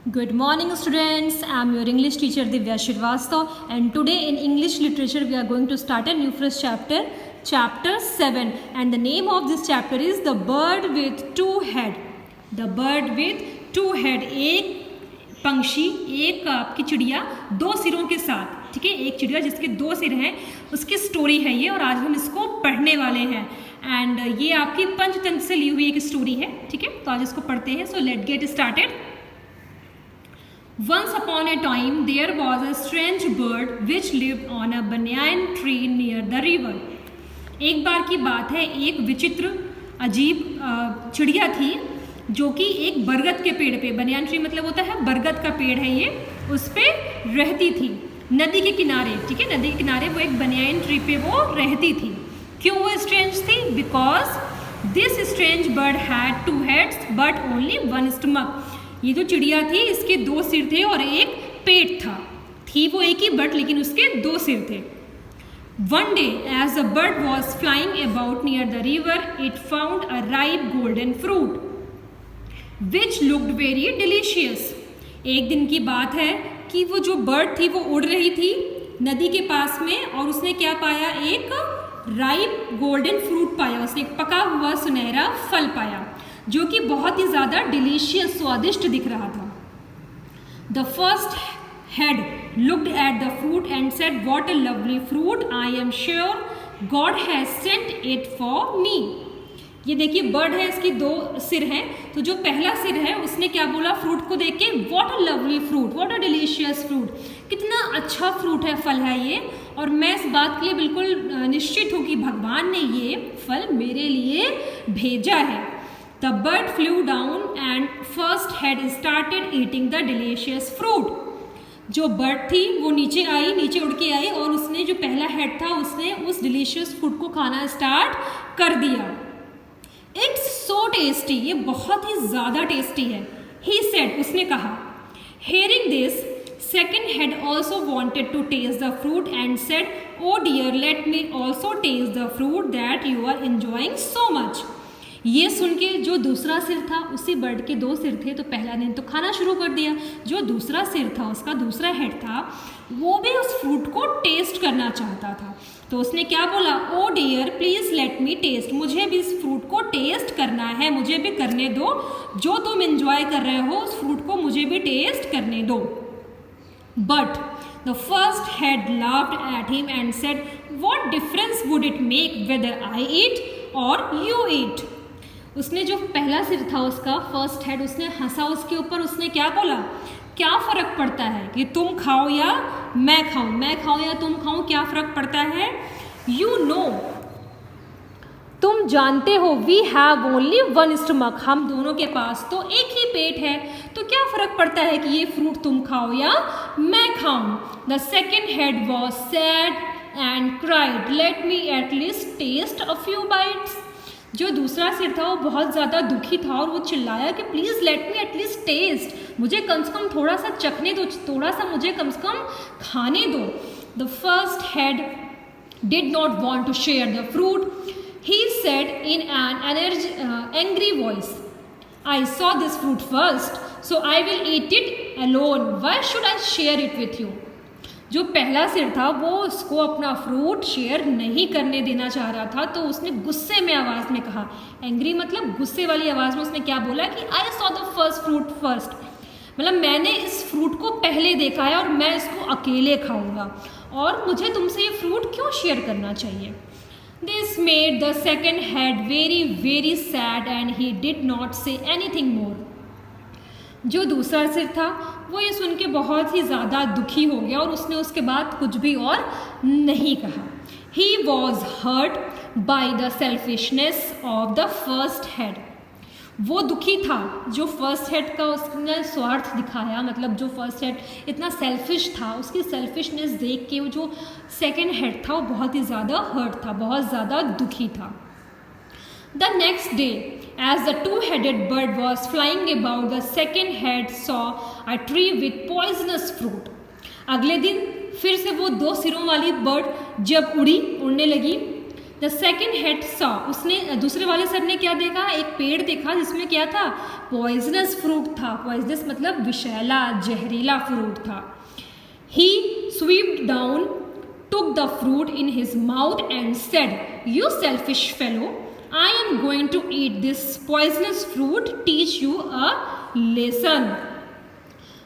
Good morning students, I am your English teacher Divya Shrivastava, and today in English literature we are going to start a new fresh chapter, chapter 7, and the name of this chapter is The Bird with Two Head. The Bird with Two Head. एक पंक्षी, एक आपकी चिड़िया दो सिरों के साथ, ठीक है, एक चिड़िया जिसके दो सिर हैं उसकी स्टोरी है ये, और आज हम इसको पढ़ने वाले हैं। एंड ये आपकी पंचतंत्र से ली हुई एक स्टोरी है, ठीक है, तो आज इसको पढ़ते हैं। So let get started. Once upon a time there was a strange bird which lived on a banyan tree near the river. एक बार की बात है, एक विचित्र अजीब चिड़िया थी जो कि एक बरगद के पेड़ पे, बनियान ट्री मतलब होता है बरगद का पेड़ है ये, उस पे रहती थी नदी के किनारे, ठीक है, नदी के किनारे वो एक बनियान ट्री पे वो रहती थी। क्यों वो स्ट्रेंज थी? Because this strange bird had two heads but only one stomach. ये जो चिड़िया थी इसके दो सिर थे और एक पेट था, थी वो एक ही बट लेकिन उसके दो सिर थे। One day as the bird was flying about near the river it found a ripe golden fruit which looked very delicious. एक दिन की बात है कि वो जो बर्ड थी वो उड़ रही थी नदी के पास में और उसने क्या पाया? एक राइप गोल्डन फ्रूट पाया, उसने एक पका हुआ सुनहरा फल पाया जो कि बहुत ही ज़्यादा डिलीशियस, स्वादिष्ट दिख रहा था। The first head looked at the fruit and said what a lovely fruit, I am sure God has sent it for me. ये देखिए बर्ड है, इसकी दो सिर हैं, तो जो पहला सिर है उसने क्या बोला फ्रूट को देख के? What a lovely fruit, what a delicious fruit, कितना अच्छा फ्रूट है, फल है ये, और मैं इस बात के लिए बिल्कुल निश्चित हूँ कि भगवान ने ये फल मेरे लिए भेजा है। The bird flew down and first head started eating the delicious fruit. जो बर्ड थी वो नीचे आई, नीचे उड़ के आई और उसने जो पहला हेड था उसने उस डिलीशियस फ्रूट को खाना स्टार्ट कर दिया। It's so tasty, ये बहुत ही ज़्यादा टेस्टी है। He said, उसने कहा। Hearing this, second head also wanted to taste the fruit and said, oh dear, let me also taste the fruit that you are enjoying so much. ये सुन के जो दूसरा सिर था, उसी बर्ड के दो सिर थे, तो पहला ने तो खाना शुरू कर दिया, जो दूसरा सिर था उसका दूसरा हेड था वो भी उस फ्रूट को टेस्ट करना चाहता था। तो उसने क्या बोला? Oh dear please let me taste, मुझे भी इस फ्रूट को टेस्ट करना है, मुझे भी करने दो, जो तुम एंजॉय कर रहे हो उस फ्रूट को मुझे भी टेस्ट करने दो। But the first head laughed at him and said what difference would it make whether I eat or you ईट। उसने जो पहला सिर था उसका फर्स्ट हेड, उसने हंसा उसके ऊपर, उसने क्या बोला? क्या फ़र्क पड़ता है कि तुम खाओ या मैं खाऊं, मैं खाऊं या तुम खाओ, क्या फ़र्क पड़ता है? यू नो, तुम जानते हो, we have only one stomach, हम दोनों के पास तो एक ही पेट है, तो क्या फ़र्क पड़ता है कि ये फ्रूट तुम खाओ या मैं खाऊं। The second head was sad and cried let me at least taste a few bites. जो दूसरा सिर था वो बहुत ज़्यादा दुखी था और वो चिल्लाया कि please let me at least taste, मुझे कम से कम थोड़ा सा चखने दो, थोड़ा सा मुझे कम से कम खाने दो। The first head did not want to share the fruit, he said in an angry voice, I saw this fruit first so I will eat it alone, why should I share it with you. जो पहला सिर था वो उसको अपना fruit share नहीं करने देना चाह रहा था, तो उसने गुस्से में आवाज़ में कहा, एंग्री मतलब गुस्से वाली आवाज़ में उसने क्या बोला कि I saw the first fruit first, मतलब मैंने इस फ्रूट को पहले देखा है और मैं इसको अकेले खाऊंगा और मुझे तुमसे ये फ्रूट क्यों शेयर करना चाहिए। This made the second head very very sad and he did not say anything more. जो दूसरा सिर था वो ये सुन के बहुत ही ज़्यादा दुखी हो गया और उसने उसके बाद कुछ भी और नहीं कहा। He was hurt by the selfishness of the first head. वो दुखी था जो फर्स्ट हेड का उसने स्वार्थ दिखाया, मतलब जो फर्स्ट हेड इतना सेल्फिश था, उसकी सेल्फिशनेस देख के वो जो सेकेंड हेड था वो बहुत ही ज़्यादा हर्ट था, बहुत ज़्यादा दुखी था। The next day, as the two-headed bird was flying about, the second head saw a tree with poisonous fruit. अगले दिन फिर से वो दो सिरों वाली बर्ड जब उड़ने लगी द सेकेंड हेड सॉ, उसने दूसरे वाले सर ने क्या देखा, एक पेड़ देखा जिसमें क्या था, पॉइजनस फ्रूट था। पॉइजनस मतलब विषैला जहरीला फ्रूट था। He swept down, took the fruit in his mouth and said, "You selfish fellow, I am going to eat this poisonous fruit, teach you a lesson."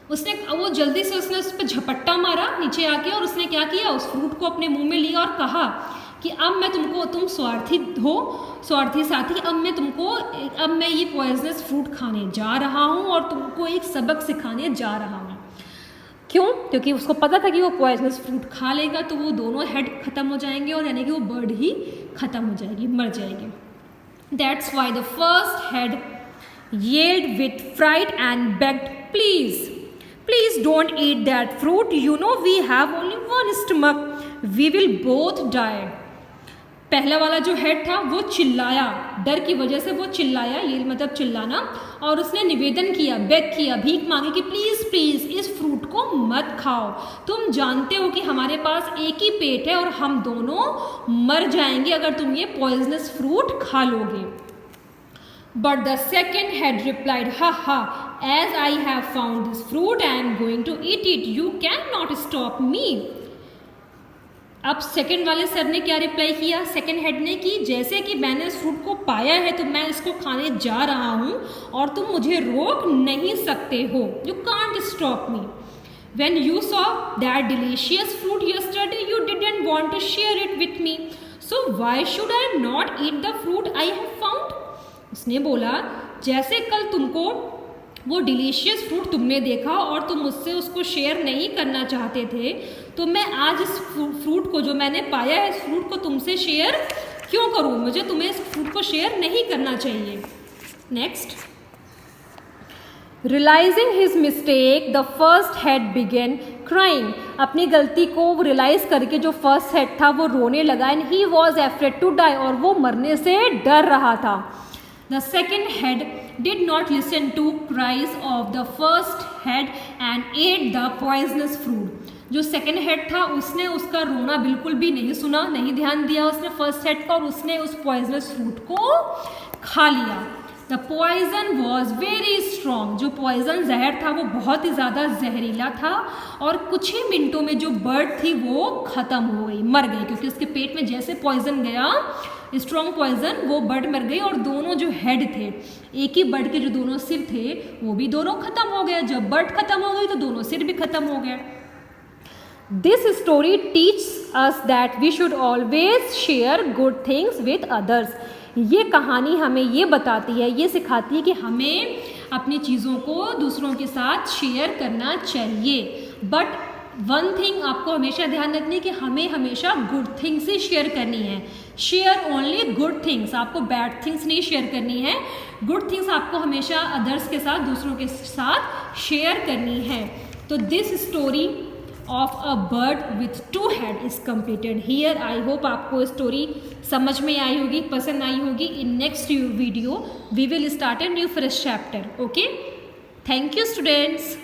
उसने वो जल्दी से उसने उस पर झपट्टा मारा नीचे आके, और उसने क्या किया, उस फ्रूट को अपने मुंह में लिया और कहा कि अब मैं तुमको, तुम स्वार्थी हो, स्वार्थी साथी, अब मैं ये पॉइजनस फ्रूट खाने जा रहा हूँ और तुमको एक सबक सिखाने जा रहा हूँ। क्यों? क्योंकि उसको पता था कि वो पॉइजनस फ्रूट खा लेगा तो वो दोनों हेड खत्म हो जाएंगे, और यानी कि वो बर्ड ही खत्म हो जाएगी, मर जाएगी। That's why the first head yelled with fright and begged, please don't eat that fruit, you know we have only one stomach, we will both die. पहला वाला जो हेड था वो चिल्लाया, डर की वजह से वो चिल्लाया, ये मतलब चिल्लाना, और उसने निवेदन किया, बेग किया, भीख मांगी कि प्लीज़ प्लीज़ इस फ्रूट को मत खाओ, तुम जानते हो कि हमारे पास एक ही पेट है और हम दोनों मर जाएंगे अगर तुम ये पॉइजनस फ्रूट खा लोगे। But the second head replied, ha, as I have found this fruit I am going to eat it, you can not stop me. अब सेकंड वाले सर ने क्या रिप्लाई किया, सेकंड हेड ने, कि जैसे कि मैंने इस फ्रूट को पाया है तो मैं इसको खाने जा रहा हूँ और तुम मुझे रोक नहीं सकते हो, you can't stop me. When you saw that delicious fruit yesterday you didn't want to share it with me, so why should I not eat the fruit I have found. उसने बोला, जैसे कल तुमको वो डिलीशियस फ्रूट तुमने देखा और तुम मुझसे उसको शेयर नहीं करना चाहते थे, तो मैं आज इस फ्रूट को जो मैंने पाया है, इस फ्रूट को तुमसे शेयर क्यों करूं, मुझे तुम्हें इस फ्रूट को शेयर नहीं करना चाहिए। Next, realising his mistake the first head began crying, अपनी गलती को रियलाइज करके जो फर्स्ट हेड था वो रोने लगा, and he was afraid to die, और वो मरने से डर रहा था। The second head did not listen to cries of the first head and ate the poisonous fruit. जो सेकेंड हेड था उसने उसका रोना बिल्कुल भी नहीं सुना, नहीं ध्यान दिया उसने फर्स्ट हेड का, और उसने उस पॉइजनस फ्रूट को खा लिया। The poison was very strong, जो पॉइजन जहर था वो बहुत ही ज़्यादा जहरीला था, और कुछ ही मिनटों में जो बर्ड थी वो ख़त्म हो गई, मर गई, क्योंकि उसके पेट में जैसे पॉइजन गया, स्ट्रॉन्ग पॉइजन, वो बर्ड मर गई, और दोनों जो हेड थे, एक ही बर्ड के जो दोनों सिर थे वो भी दोनों खत्म हो गए। जब बर्ड खत्म हो गई तो दोनों सिर भी खत्म हो गए। This story teaches us that we should always share good things with others. ये कहानी हमें ये बताती है, ये सिखाती है कि हमें अपनी चीज़ों को दूसरों के साथ शेयर करना चाहिए। बट वन थिंग आपको हमेशा ध्यान रखनी है कि हमें हमेशा गुड थिंग्स ही शेयर करनी है। शेयर ओनली गुड थिंग्स, आपको बैड थिंग्स नहीं शेयर करनी है। गुड थिंग्स आपको हमेशा अदर्स के साथ, दूसरों के साथ शेयर करनी है। तो this story of a bird with two head is completed here. I hope आपको स्टोरी समझ में आई होगी, पसंद आई होगी। In next video we will start a new fresh chapter. Okay, thank you students.